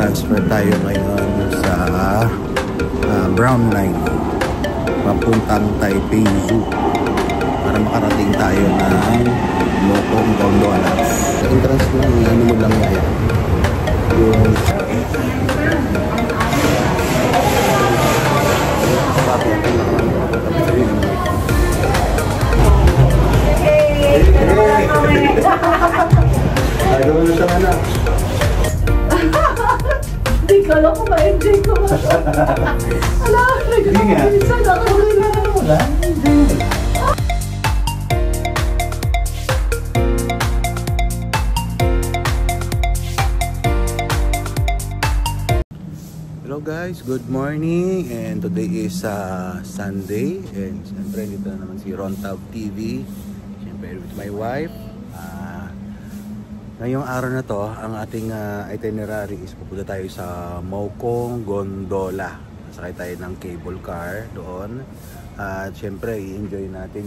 transfer tayo ngayon sa Brown Line papuntang Taipei Zoo para makarating tayo ng Mokong Gondola. Sa entrance mo, ano mo lang yan yung ay, gawin mo siya na. Hindi ko alam kung ma-enjoy ko. Alam, nag-minsan ako. Wala? Hello guys, good morning, and today is Sunday, and siyempre dito na naman si Rontab TV, siyempre with my wife. Ngayong araw na to, ang ating itinerary is pupunta tayo sa Mokong Gondola. Sakay tayo ng cable car doon, at siyempre i-enjoy natin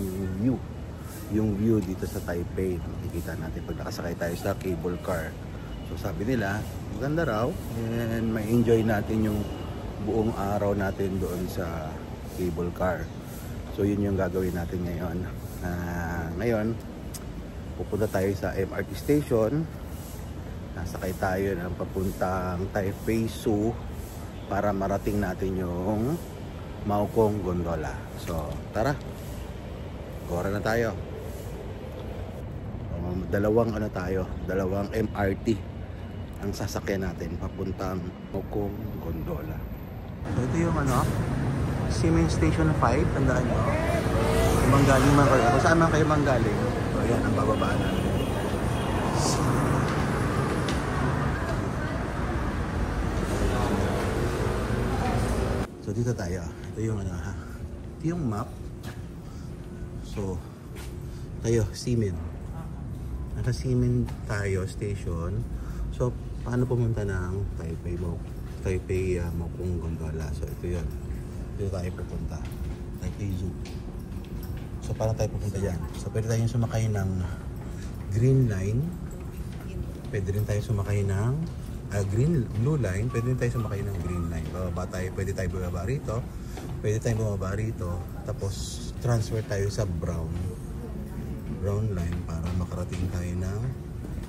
yung view dito sa Taipei. Makikita natin pag nakasakay tayo sa cable car. So sabi nila, maganda raw, and may enjoy natin yung buong araw natin doon sa cable car. So yun yung gagawin natin ngayon. Ngayon, pupunta tayo sa MRT station. Nasakay tayo ng papuntang Taipei Zoo para marating natin yung Mokong Gondola. So tara, gora na tayo. Dalawang MRT ang sasakyan natin papuntang Mokong Gondola. So ito yung Siemens Station 5, tandaan nyo. Kung manggaling man kayo, kung saan man kayo manggaling, so yan ang bababaan natin. So dito tayo, ito yung ito yung map. So tayo, Siemens. Nasa Siemens tayo station. So paano pumunta ng Taipei Mokong Gondola? So ito yun. Dito tayo pupunta. Taipei Zoo. So paano tayo pupunta dyan? So pwede tayong sumakay ng Green Line. Pwede rin tayo sumakay ng Blue Line. Pwede rin tayo sumakay ng Green Line. Pwede tayo bumaba rito. Pwede tayong bumaba rito. Tapos transfer tayo sa Brown Line para makarating tayo ng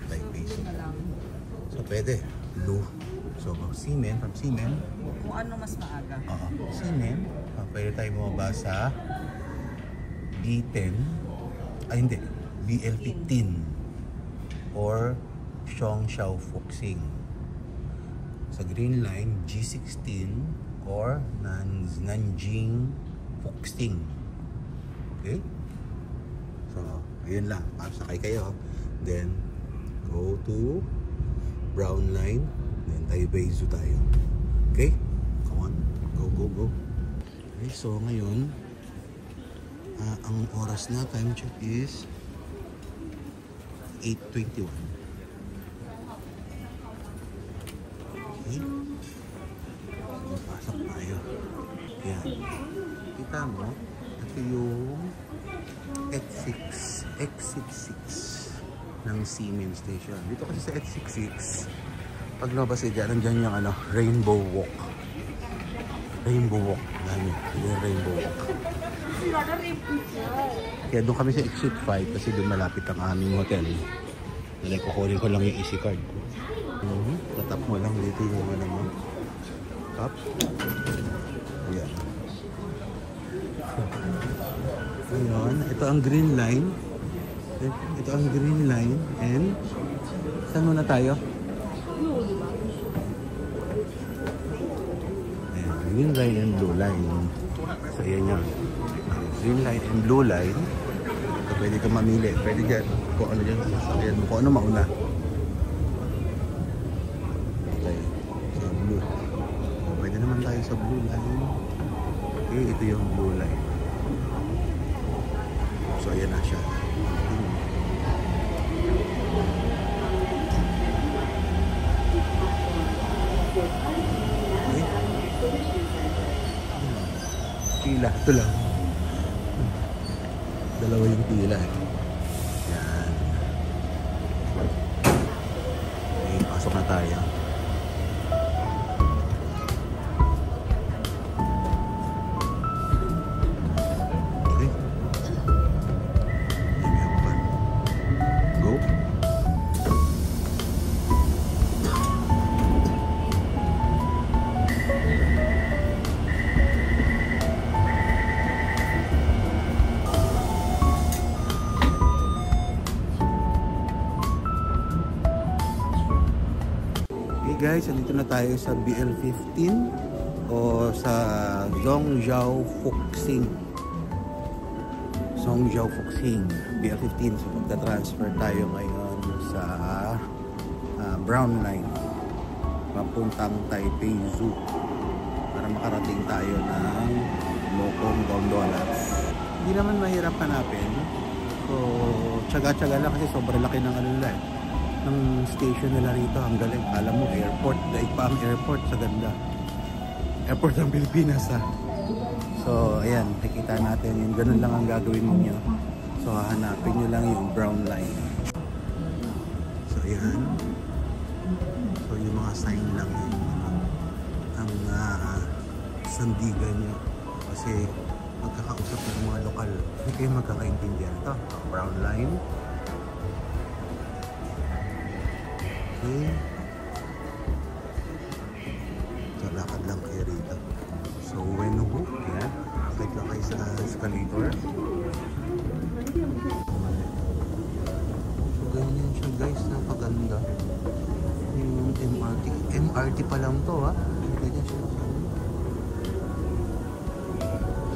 Taipei Zoo. So pwede Blue. So from Siemens, Kung ano mas maaga. Siemens, pwede tayo bumaba sa B10, hindi, BL15 or Zhongzhou Fuxing. Sa Green Line, G16 or Nanjing Fuxing. Okay? So, ayun lang. Sakay kayo. Then, go to Brown Line. Then, Taipei Zoo tayo. Okay? Come on. Go. Okay, so ngayon, ang oras na, time check is 8:21. Okay. Pasok tayo. Yan. Kita mo, ito yung exit 6 ng Siemens Station. Dito kasi sa exit 6, pag nabas dyan, nandyan yung Rainbow Walk. Rainbow Walk. Yung Rainbow Walk. Kaya doon kami sa exit 5 kasi doon malapit ang aming hotel. Dahil kukunin ko lang yung easy card ko. Tatap mo lang dito yung tap. Ayan. Ayun. Ito ang Green Line. Ito ang Green Line. And saan muna tayo? Ayan. Green Line and Blue Line. So ayan yun. Green Line and Blue Line. So pwede kang mamili. Pwede dyan. Kung ano dyan. Sasakyan mo. Kung ano mauna. Okay. So Blue. So, pwede naman tayo sa Blue Line. Okay. Ito yung Blue Line. So ayan na siya. Okay. Pila. Ito lang. Dalawa yung pila. Yan. Okay, pasok na tayo. guys, andito na tayo sa BL15 o sa Zhongzhou Fuxing. Zhongzhou Fuxing, BL15. So magta-transfer tayo ngayon sa Brown Line papuntang Taipei Zoo para makarating tayo ng Mokong Gondola. Hindi naman mahirap hanapin. So, tsaga-tsaga lang kasi sobrang laki ng ano nila ng station nila rito. Ang galing. Alam mo, airport. Daig pa ang airport sa ganda. Airport ng Pilipinas ha. So, ayan. Nakikita natin yun. Ganun lang ang gagawin ninyo. So, hanapin nyo lang yung Brown Line. So, ayan. So, yung mga sign lang yun. Ang sandigan nyo. Kasi magkakausap ng mga lokal. Hindi kayo magkakaintindihan. Ito, Brown Line. Okay. So, lakad lang kayo rito. So, when hook, yan. Click lang kayo sa escalator. So, ganyan siya guys. Napaganda. Yung MRT. MRT pa lang to ha. Ganyan siya.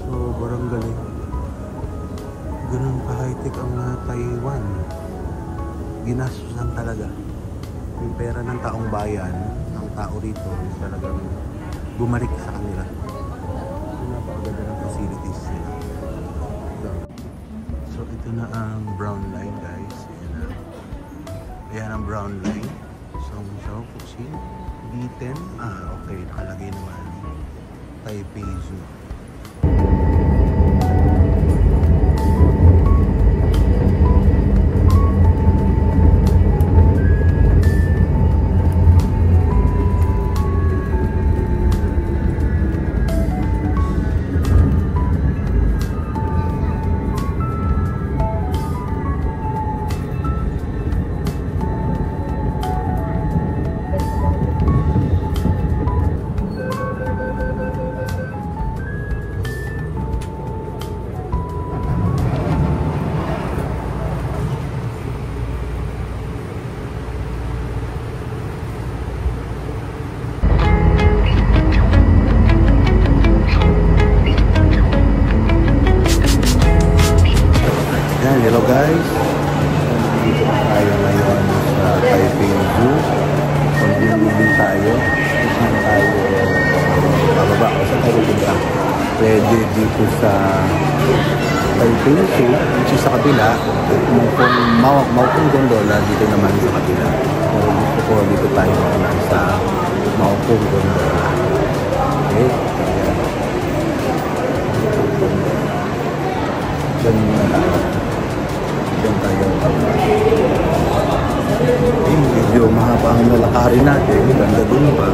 So, barang galing. Ganun pa high-tech ang Taiwan. Ginasusan talaga. Yung pera ng taong bayan, ng tao rito, talagang bumalik sa kanila. Napakaganda ng facilities nila. So, ito na ang Brown Line guys. Ayan ang Brown Line. Zhongzhou Fuxing. B10. Okay. Nakalagay naman. Taipei Zoo. Hello guys, dito tayo ngayon sa Taipei Zoo. Continue din tayo. Saan tayo bababa o saan tayo pupunta? Pwede dito sa Taipei Zoo, which is sa kabila. Mokong Gondola dito naman sa kabila. Pero gusto ko dito tayo sa Mokong Gondola. Okay, ayan. Ganun na tayo. Diyan tayo. Medyo mahaba ang lalakarin natin. Ganda doon pa.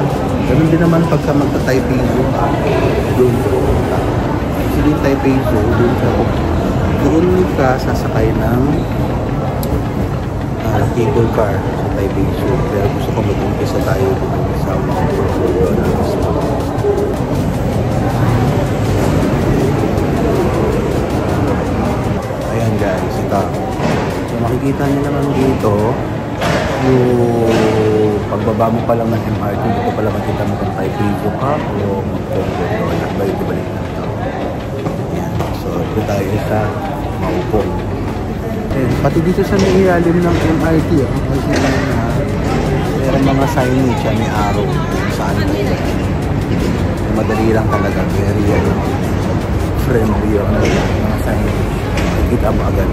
Ganun din naman pagka magta-Taipei Zoo. Doon ko. Actually, Taipei Zoo, doon ka sasakay ng cable car sa Taipei Zoo. Pero gusto ko mag-umpisa tayo doon sa mga ayan guys, ito. So makikita nyo naman dito yung pagbaba mo pa lang ng MRT, dito pala makita mo kung Taipei Zoo ka o Mokong. Balik na ito. Ayan. So ito tayo sa Mokong. Pati dito sa may ilalim ng MRT, makikita nyo na meron mga signage, may arrow saan na madali lang talaga, very friendly yung mga signage. Kita mo agad.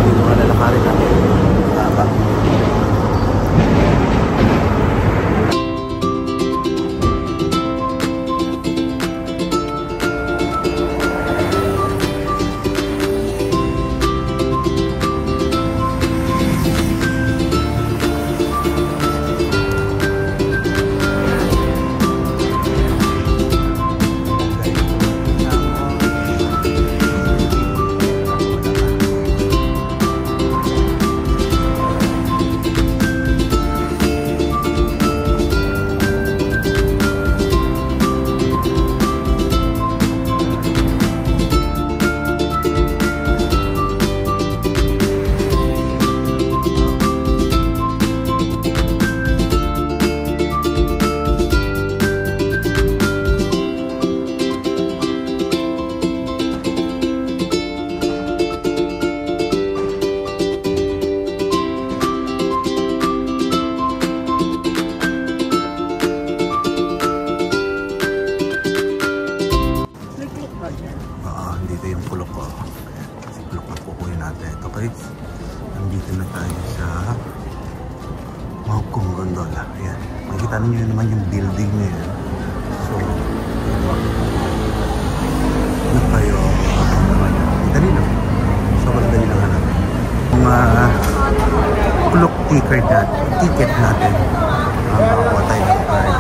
Yung mga lalakarin natin. Tama. Wow, kung gondola. Ayan. Makikita ninyo naman yung building na yan. So, ano kayo? Dali lang. Sobrang dali lang hanapin. Mga clock ticket natin. Makakuha tayo ng card.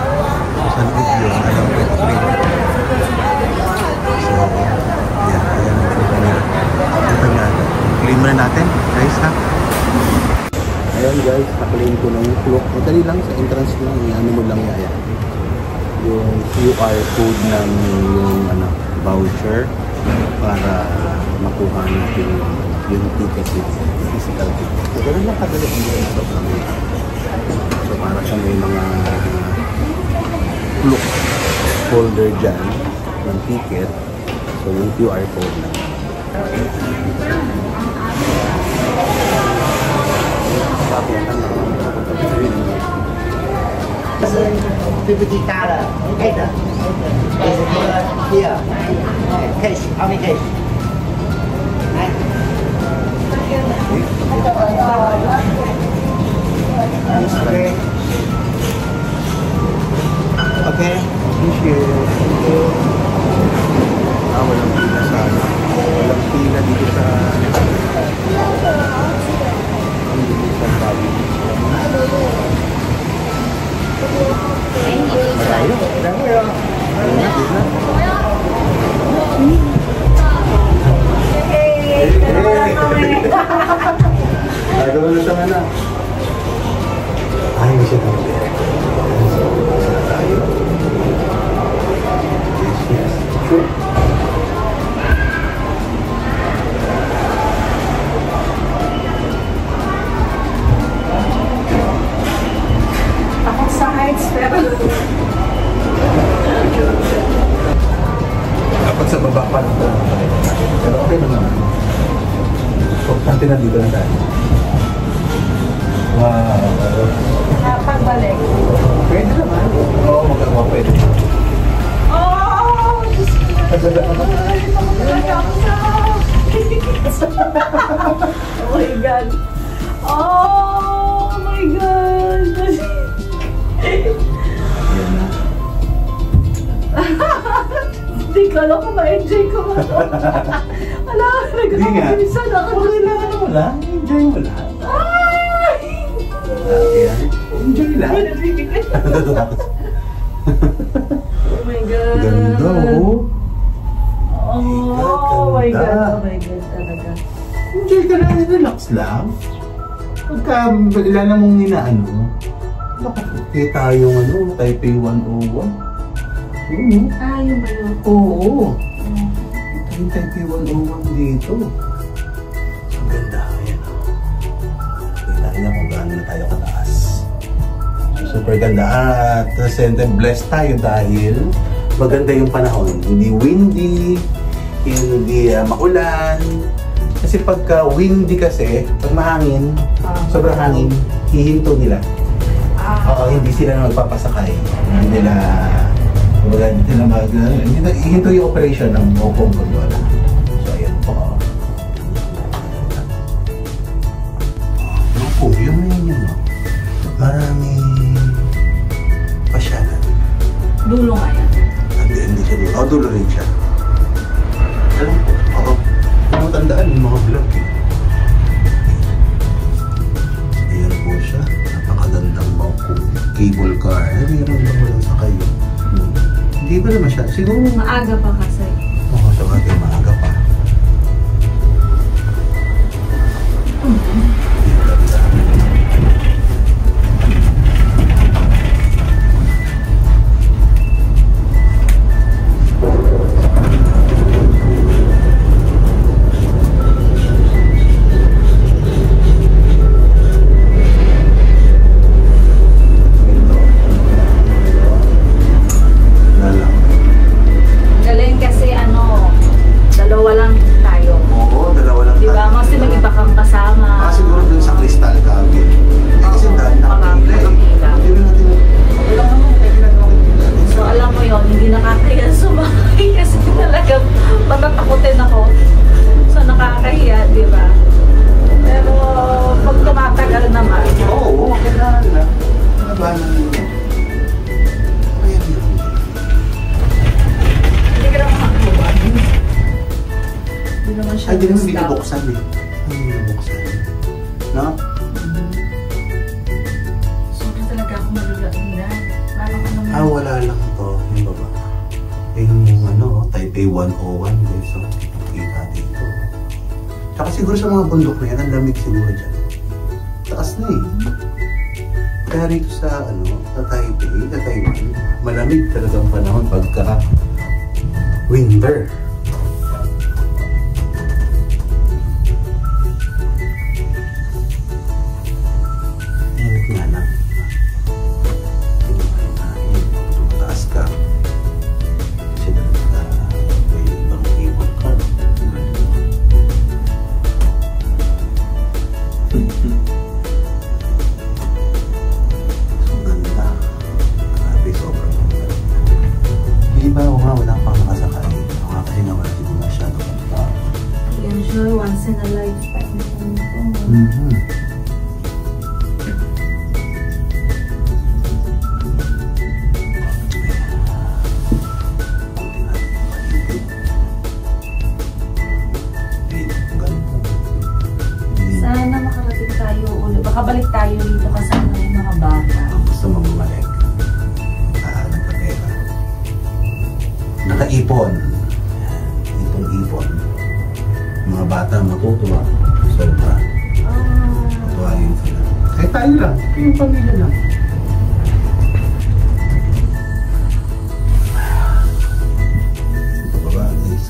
Sa loob yun, alam ko yung plate. So, yan. Ayan ang plate niya. Ito nga. Claim na natin, guys, ha? Ayan, guys. Naklaim ko na yung clock. Madali lang sa entrance lang. Ano mo lang yaya. Yung QR code ng yung voucher para makuha natin yung ticket with physical ticket. So, ganun lang kadali ang mga ito namin. So, para sa may mga look folder dyan ng ticket. So, yung QR code lang. activity card, header. Is here. Case, how many case? Okay. Okay. Thank you. Walang pila sa walang pila dito sa Malayo. Gagawa na sa mana. Ay, hindi siya tayo. Tayo. Yes. Sure. Takot sa heights, pero... Dapat sa baba pa lang. Pero okay na naman. Importante na dito na tayo. Wow. Pagbalik. Pwede naman. Oo, magagawa pwede. Oh! Diyos ko! Oh my God! Oh my God! Yan na. Hindi ko alam kung ma-enjoy ko ba ito. Wala, nagkakabisa na ako. Wala. Enjoy mo lang. Ay! Ayan. Enjoy lang. Oh my God! Ganda, oh. Oh my God! Oh my God, talaga. Enjoy ka lang. Relax lang. Pagka ilan mong inaano, kita yung Taipei 101. Yun ba yun? Oo. Yung Taipei 101 dito. Ang ganda. Ayan. Kita niya kung gaano na tayo kataas. Super ganda. At siyempre blessed tayo dahil maganda yung panahon. Hindi windy, hindi maulan. Kasi pagka windy kasi, pag mahangin, sobrang hangin, hihinto nila. Hindi sila na magpapasakay. Hindi nila hihinto yung operation ng Hongkong gondola. So, ayan po. Hongkong, yung yun, no? Maraming pasyalan. Dulo nga yan. Hindi siya dulo. Dulo rin siya. Alam ko, matandaan yung mga vlog eh. Ayan po siya. Napakagandang Hongkong. Cable car. Meron lang walang sakay yun. Hindi ba naman siya? Siguro Maaga pa kasi. Oo, sa bagay maaga pa. Galing kasi plano ninyo. Ayan yun. Hindi ka naman makakuha. Hindi naman siya. Ay, di naman binubuksan eh. Ay, binubuksan. No? So, na talaga ako malulaingan. Parang ano naman. Wala lang to. Yung baba. Yung ano, Taipei 101 guys. So, kita dito. Tsaka siguro sa mga bundok na yan, ang lamig siguro dyan. Taas na eh. Kaya rito sa, sa Taipei, sa Taiwan, malamig talagang panahon pagka winter. Init nga lang. Tumataas ka. Kasi talaga may ibang ibang ka. Ang ganda. Grabe, sobrang ganda. Di ba, wala pang nakasakay. Kasi nawala din masyado. Yan siya, once in a lifetime. Sana makarating tayo ulit. Baka balik tayo dito kasama yung mga bata. Gusto mong bumalik. Nagkapera. Nakaipon. Ipon-ipon. Mga bata matutuwa. Sobra. Matuwa yun sila. Kahit tayo lang. Yung pamilya lang. Pababa guys.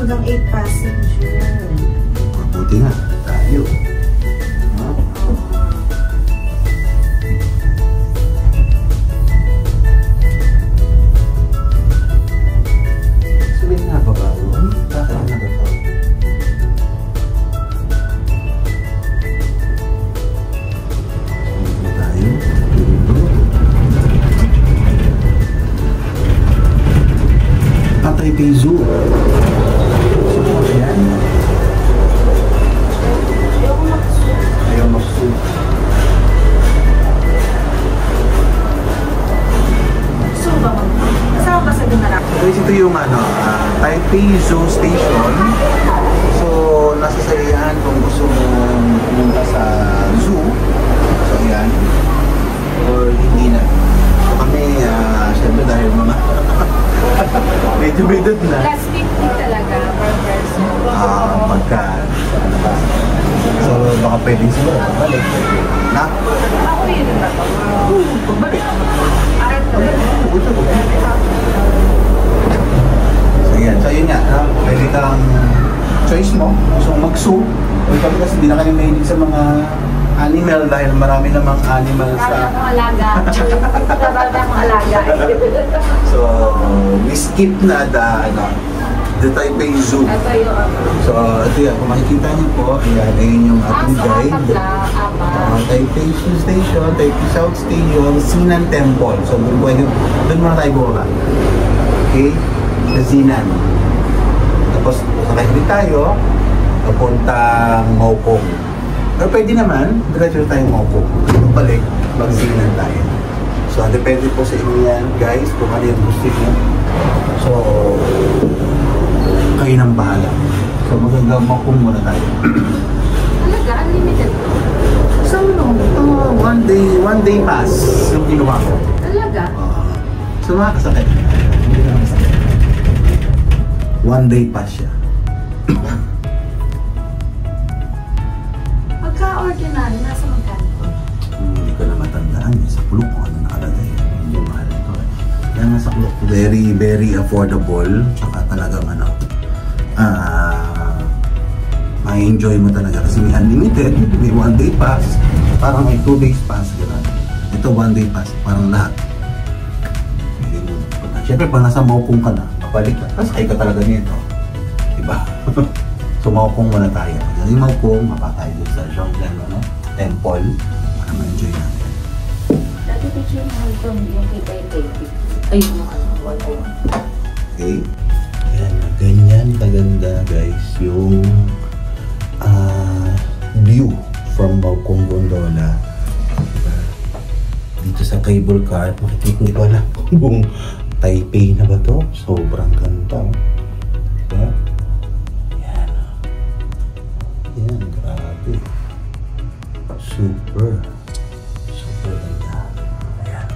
Hanggang 8 passenger. Mabuti nga. Tayo. Sabihin nga ba ba? Bakit na ba ito? Sabihin tayo. Taipei Zoo. So, ayan. Ayaw mag-zoo. So ba? Kasama ba sa Dinarap? Guys, ito yung Taipei Zoo Station. So, nasa salihan kung gusto mong pumunta sa zoo. So, ayan. Or hindi na. So, kami, syempre dahil mga medyo bidod na. Last 50 talaga per person. Pagka, so, baka pwedeng sila. Balik. Na? Ako yun ba ito? Pagbalik. Parang ito. So, yan. So, yun nga. Pwede kang choice mo. So, mag-zoo. O kami kasi hindi na kayo mahilig sa mga animal dahil marami namang animal Marami sa... akong alaga. Marami akong alaga. So, we skip na the Taipei Zoo. Ito yung So, ito yan. Kung makikita niyo po, ayan, ayun yung ating guide. Taipei Zoo Station, Taipei South Station, Sinan Temple. So, doon muna tayo buka. Okay? Sa Sinan. Tapos, sakay ulit tayo, papuntang Maokong. Pero pwede naman, diretso tayo Maokong. Balik, mag-Sinan tayo. So, depende po sa inyo yan, guys, kung ano yung gusto nyo. So, kayo nang bahala. So, magandang Maokong muna tayo. Talaga, unlimited. So, one day pass yung ginawa ko. Talaga? So, makakasakit. Hindi na masakit. One day pass siya. Pagka-ordinary, nasa magkano? Hindi ko na matandaan eh. Sa Klook kung ano nakalagay. Hindi mahal ito eh. Yan nga sa Klook. Very, very affordable. Tsaka talagang ma-enjoy mo talaga. Kasi may unlimited. May one day pass. Parang may 2 days pass. Gano'n. Ito one day pass. Parang lahat. Siyempre, pag nasa Maokong ka na, mabalik ka. Tapos kayo ka talaga nito. Diba? So, Maokong muna tayo. Pag yung Maokong, mapatay doon sa Zhongzhen, temple. Para ma-enjoy natin. Dati picture mo ito, yung kay Taipei. Ay, ano, Okay? Ayan. Yan, kaganda guys, yung view from Maokong Gondola. Dito sa cable car, makikita, hindi ko alam kung Taipei na ba to? Sobrang ganda. Diba? Yan. Yan, grabe. Super ganda. Ayan.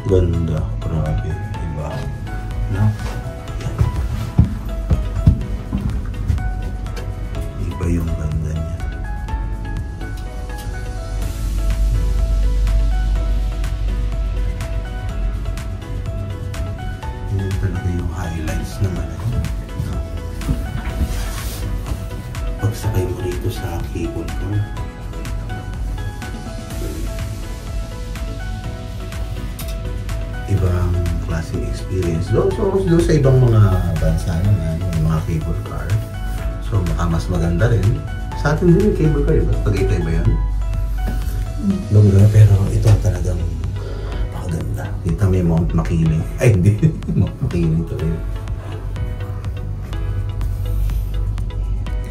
Ganda, grabe. Diba? No? Yan. Iba yung ganda niya. Yan talaga yung highlights naman. No? Pagsakay mo rito sa cable car, ibang klaseng experience. So sa ibang mga bansa naman, yung mga cable car, so baka mas maganda rin. Sa atin din yung cable car, diba? Tagaytay ba yan? Longga, pero ito talagang pakaganda. Kita mo yung Mount Makiling. Ay, hindi. Mount Makiling ito rin.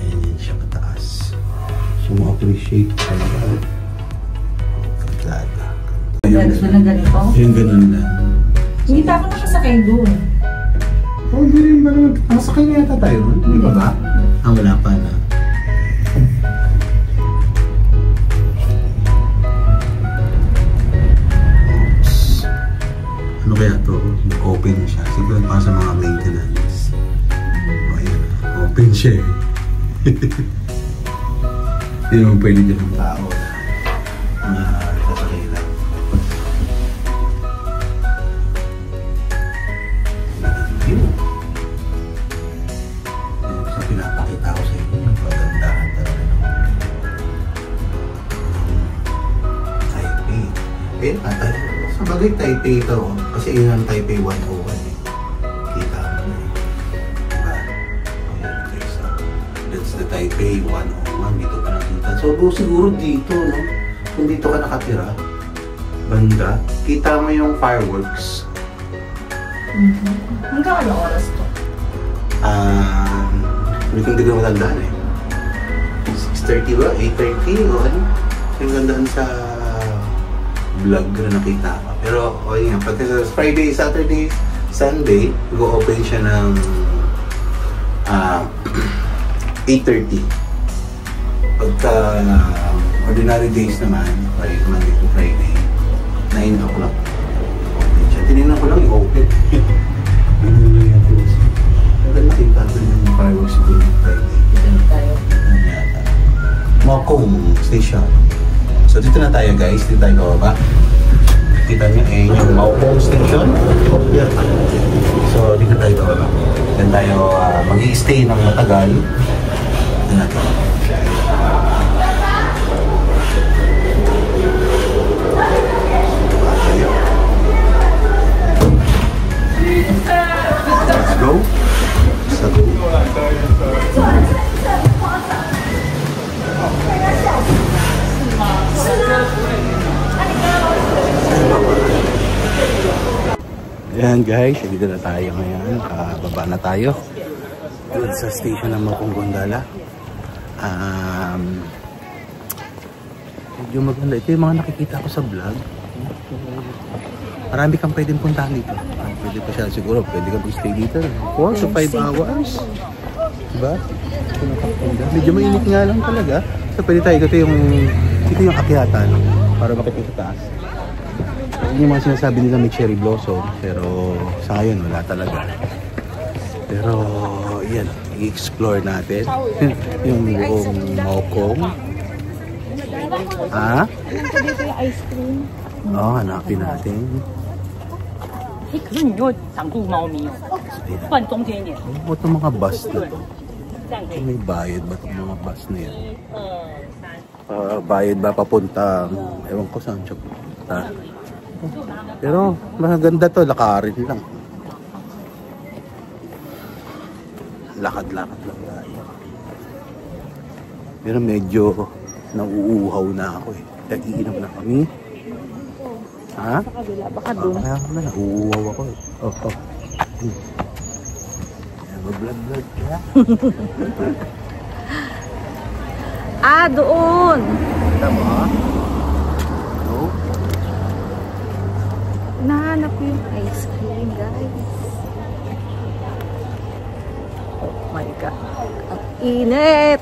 Ganyan siya mataas. So, ma-appreciate talaga. Ganda. Gusto na ganito? Yung ganun lang. Hindi pa ako nakasakay doon. Oh, hindi rin ba naman? Nakasakay na yata tayo. Hindi pa ba? Wala pa na. Ano kaya to? Open siya. Siguro pa sa mga maintenance. Ayan. Open siya eh. Hindi naman pwede dyan ng tao na sasakay lang. Sa pinapakita ko sa inyo, pagandahan talaga ng Taipei. Eh, sa bagay Taipei ito, kasi yun ang Taipei 101 eh. Kita mo na eh. Diba? Ayan guys, that's the Taipei 101. Dito ka nakita. So, siguro dito, no? Kung dito ka nakatira, banda, kita mo yung fireworks. Hanggang ano oras to? Hindi ko matandaan eh. 6:30 ba? 8:30 o ano? Yung gandaan sa vlog na nakita ko. Pero, o yun nga, pagka sa Friday, Saturday, Sunday, go-open siya ng 8:30. Pagka ordinary days naman, Monday to Friday, 9 o'clock. Open siya. Tinignan ko lang yung open. Ganun lang yung close. Pero nakita ko yung fireworks siguro ng Friday. Dito na tayo. Maokong Station. So dito na tayo guys, dito tayo bababa. Kita niyo eh yung Maokong Station. So dito tayo bababa. Diyan tayo mag-i-stay ng matagal. Dito natin. Let's go. Let's go. Ayan guys, dito na tayo ngayon. Baba na tayo sa station ng Maokong Gondola. Medyo maganda. Ito yung mga nakikita ko sa vlog. Marami kang pwedeng puntahan dito. Pwede pa siya siguro. Pwede ka mag-stay dito. 4 to 5 hours. Diba? Medyo mainit nga lang talaga. So pwede tayo. Ito yung akyatan. Para makikita sa taas. Yung mga sinasabi nila may cherry blossom. Pero sa ngayon wala talaga. Pero yan. I-explore natin. Yung buong Maokong. Dito yung ice cream. Oo, hanapin natin. 可是你又挡住猫咪哦，换中间一点， Ano itong mga bus na to? 这样可以。 May bayad ba itong mga bus na yan? 1、2、3。 Bayad ba papunta? Ewan ko saan siya punta. Pero maganda to, lakarin lang. Lakad-lakad lang tayo. Pero medyo nauuhaw na ako eh. Nag-iinom na kami. Ha? Sa kabila, baka doon. Kaya na, nauuhaw ako eh. Oh. Vlog ka? Ah, doon. Kita mo? No? Nahanap ko yung ice cream, guys. Oh my God. Ang init.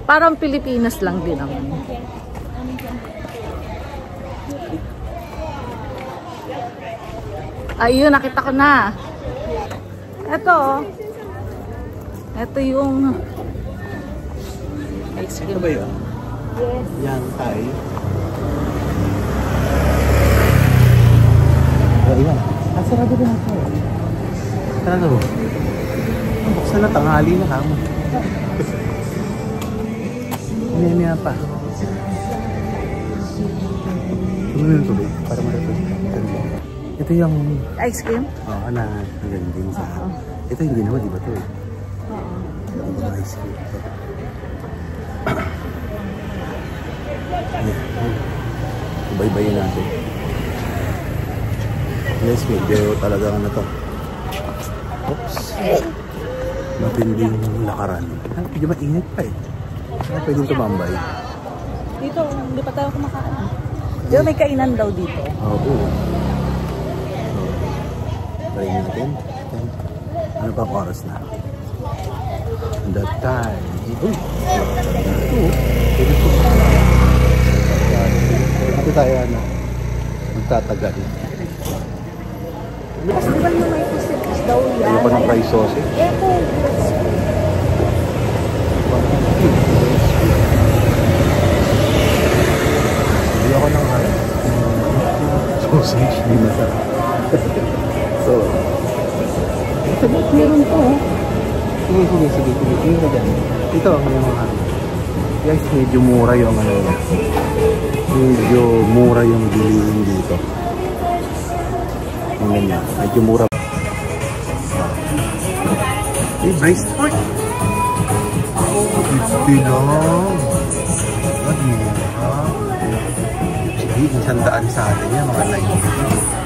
Parang Pilipinas lang din naman. Ayun, nakita ko na. Ito. Ito yung ice Ito cream. ba yun? Yes. Yan tayo. Ayan. Sarado din ako. Sarado. Buksan na, tanghali na kamo. Niya pa. Ano yung tuloy? Para marapos. Ito yung... Ice cream? Oo, na din sa... Ito hindi naman, di ba ito eh? Oo. Ice cream. Bye-bye natin. Yes, medyo talagang ano to. Oops. Matinding lakaran. Medyo mainit pa eh. Kaya pwedeng tumambay. Dito, hindi pa tayo kumakain. Diyo, may kainan daw dito. Oo. Try natin. Ano pa oras na? That time. Uy! Pwede po. Ito tayo ano. Magtatagal. Kasi di ba naman may sausage daw yan? Ano pa ng fried sausage? Eh po. Hindi ako nang sausage. Hindi masarap. So, Meron po. sige. Tingin ka dyan. Ito ang mga guys, medyo mura yung ano nila. Medyo mura yung bilihin dito. Ang ganyan. Medyo mura. Eh, braised pork. $50 lang. At mura. Sige, isang daan sa atin yan. Mga 90.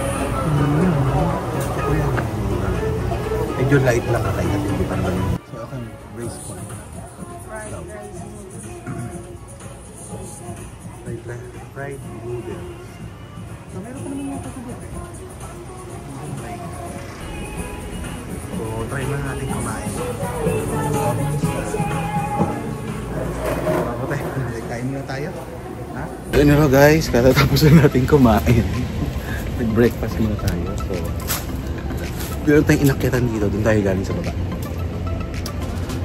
Medyo light lang katay kasi hindi pa naman. So, ako yung braised pork. Fried noodles. So, meron pa naman yung kasabot eh. So, try mo natin kumain. Kain muna tayo. Ha? Ayun na guys, katatapos na natin kumain. Nag-breakfast muna tayo. So, meron tayong inakyatan dito. Doon tayo galing sa baba.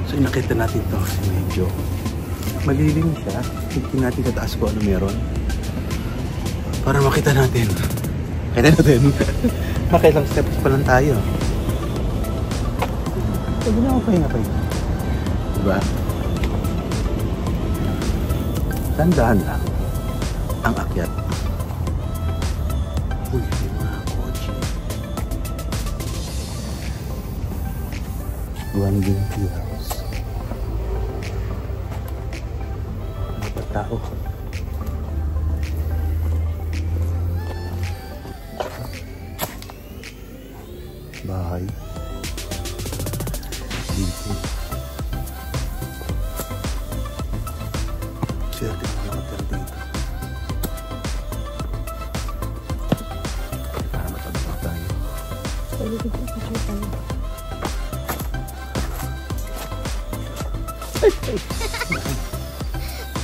So, inakyatan natin to kasi medyo malilim siya. Tingnan natin sa taas ko ano meron. Para makita natin. Makilang steps pa lang tayo. Sabi na ako pahinga. Diba? Tandaan lang ang akyat. Uy, yung mga kotse. Guangdong Tea House. Ano ba tao? Bahay. Dito. Swerte na nakatira dito. Para matagpak tayo.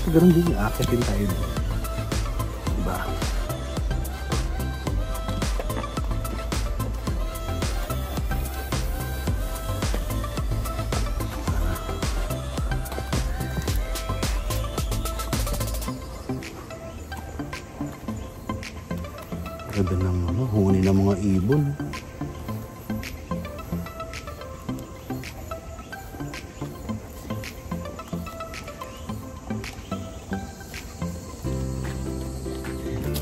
Ganun din yung akitin tayo dito. Diba? Ganda ng ano, huni ng mga ibon.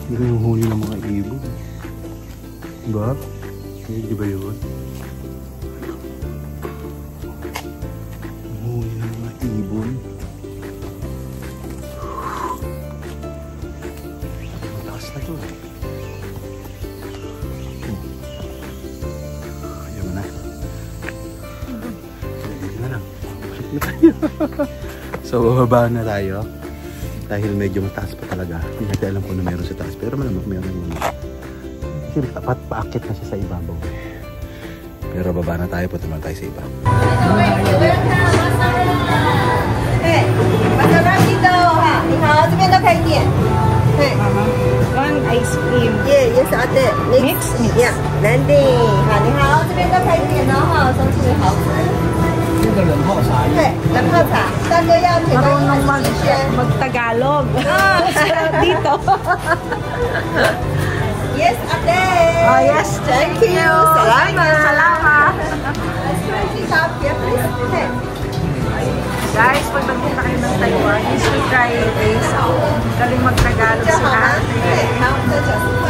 Hindi yung huni ng mga ibon. Diba? Hindi ba yun? Huni ng mga ibon. Mataas na to. Ayun na. na tayo. So, bababa na tayo. Dahil medyo mataas pa talaga. Hindi natin alam kung na meron sa taas. Pero malamang meron naman. Kasi dapat paakit na siya sa ibabaw. Pero baba na tayo. Punta naman tayo sa iba. Hey, masarap dito ha. 你好，这边都可以点。对。 One ice cream. Yeah, yes, ate. Mix. Yeah, landing. 好，你好，这边都可以点哦哈，都特别好吃。这个冷泡茶。对，冷泡茶。大哥要甜的英文新鲜。 Mag-Tagalog. Dito. Yes, ate. Oh, yes. Thank you. Salamat. Salamat. Let's try here, please. Okay. Guys, pag nagpunta kayo ng Taiwan, you should try this. Galing mag-Tagalog sila. 对，好，这90块。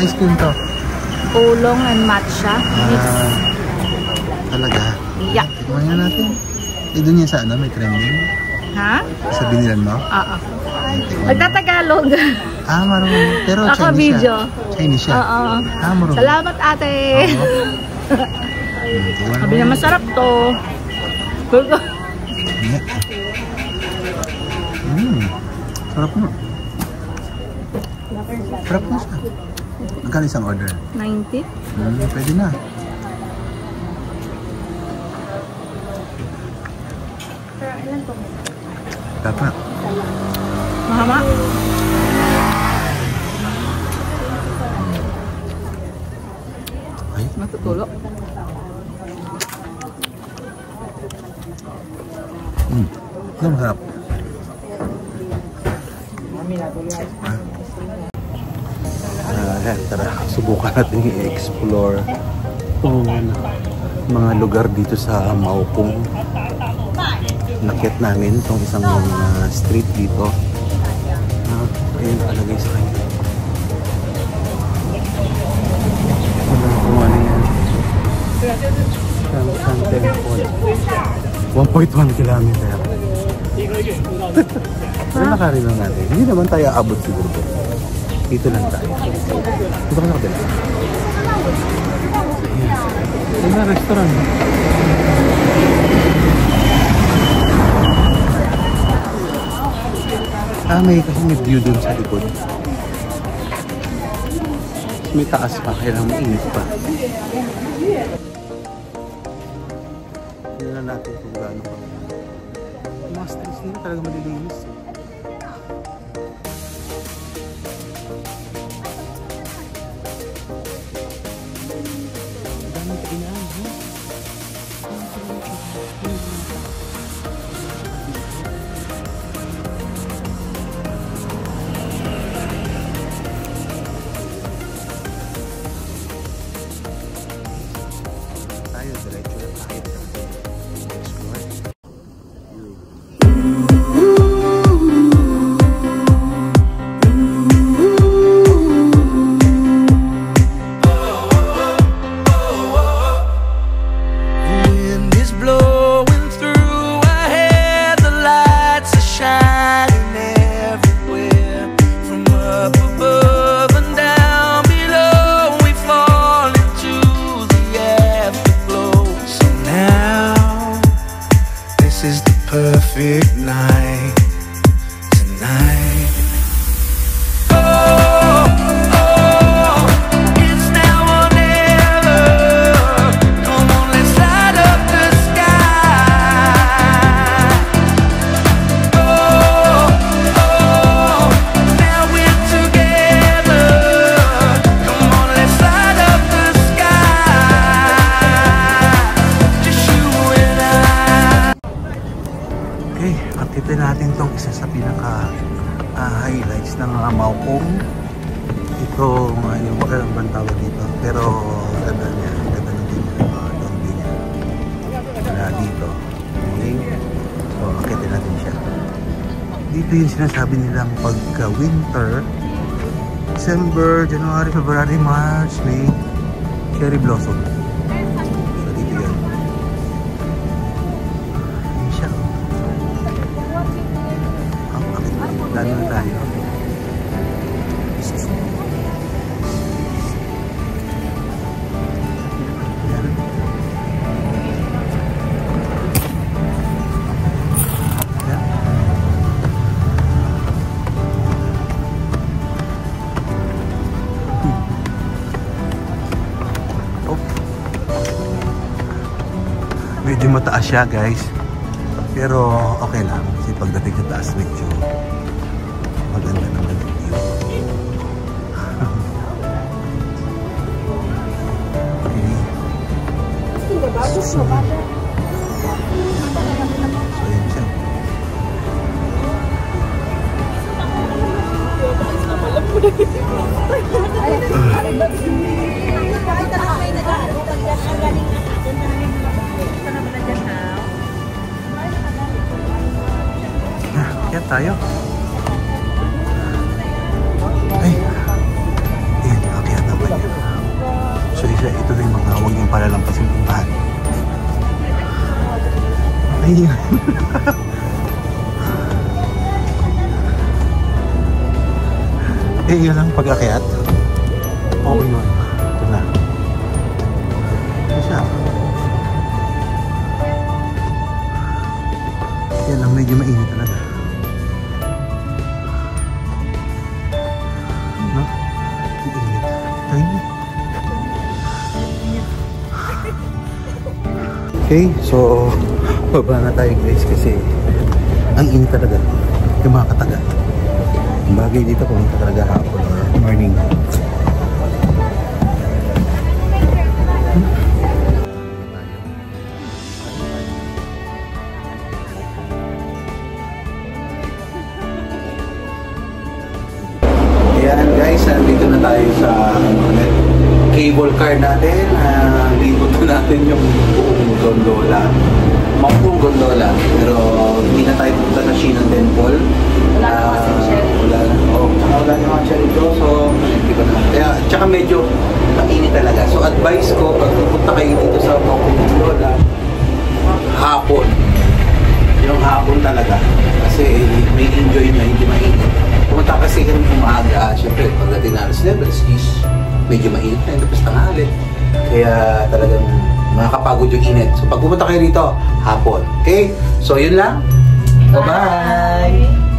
Ice cream to. Oolong and matcha. Mix. Talaga? Yeah. Tikman nga natin. Eh, dun yan sa ano? May cream din? Ha? Sa binilan mo? Oo. Tikman mo. Nagtatagalog. Ah, marunong. Pero Ako Chinese video. siya. Chinese siya? Oo. Ah, marunong. Salamat ate. Tikman Sabi mo. na masarap to. Yeah. Sarap mo. Sarap mo siya. Magkano isang order? 90. Pwede na. Dapat. Mahama. Ay. Matutulo. Ito masarap. Tara, subukan natin i-explore itong mga lugar dito sa Maupong. Nakit namin itong isang street dito. Ayun, nakalagay sa kanya. Kung ano yan. San Temple. 1.1 kilometer. Pero nakarin lang natin. Hindi naman tayo abot siguro. Dito lang tayo. Dito ka na kabila. Ayan na restaurant. Kasi may view dun sa likod. May taas pa, kailangan mainit pa. Tingnan natin kung gaano pa. Mga streets nila talaga malilinis. Perfect night tonight. It's now or never. Come on, let's light up the sky. Now we're together. Come on, let's light up the sky. Just you and I. Okay, akitin natin itong isa sa pinaka highlights ng Maupong. Ito, yung bang tawag dito. Pero, ganda niya. Ganda ng view niya. Doon view niya. Wala dito. Okay. So, akitin natin siya. Dito yung sinasabi nilang pagka-winter. December, January, February, March, May. Cherry blossom. So, dito yun. Yun siya. Akit. Dami na tayo. Medyo mataas siya guys, pero okay lang kasi pagdating sa taas medyo maganda naman yung view. Okay. So yun siya. Kaya tayo. Ay. Ayan, okay naman yan. So isa, ito na yung mga huwag yung palalampasin puntahan. Ay. Yun lang pag-akyat. Okay nun. Ito na. Ito siya. Yan lang, medyo mainit talaga. No? Mainit. Ay. Okay, so baba na tayo guys kasi ang init talaga. Yung mga kataga. Ang bagay dito pumunta talaga hapon or morning. Ayan guys, nandito na tayo sa cable car natin. Dito natin yung buong gondola. Buong gondola. Pero hindi na tayo pupunta sa Shinan Temple. Wala na mga siya dito. So, hindi ko naman. Kaya, tsaka medyo mainit talaga. So, advice ko, pag pupunta kayo dito sa buong gondola, hapon. Yung hapon talaga. Kasi may enjoy na, hindi mainit. Pumunta kasi kami umaga. Siyempre, pagdating na alas 9, medyo mainit na yung tapos tanghali. Kaya talagang makakapagod yung init. So pag pumunta kayo dito, hapon. Okay? So yun lang. Bye-bye!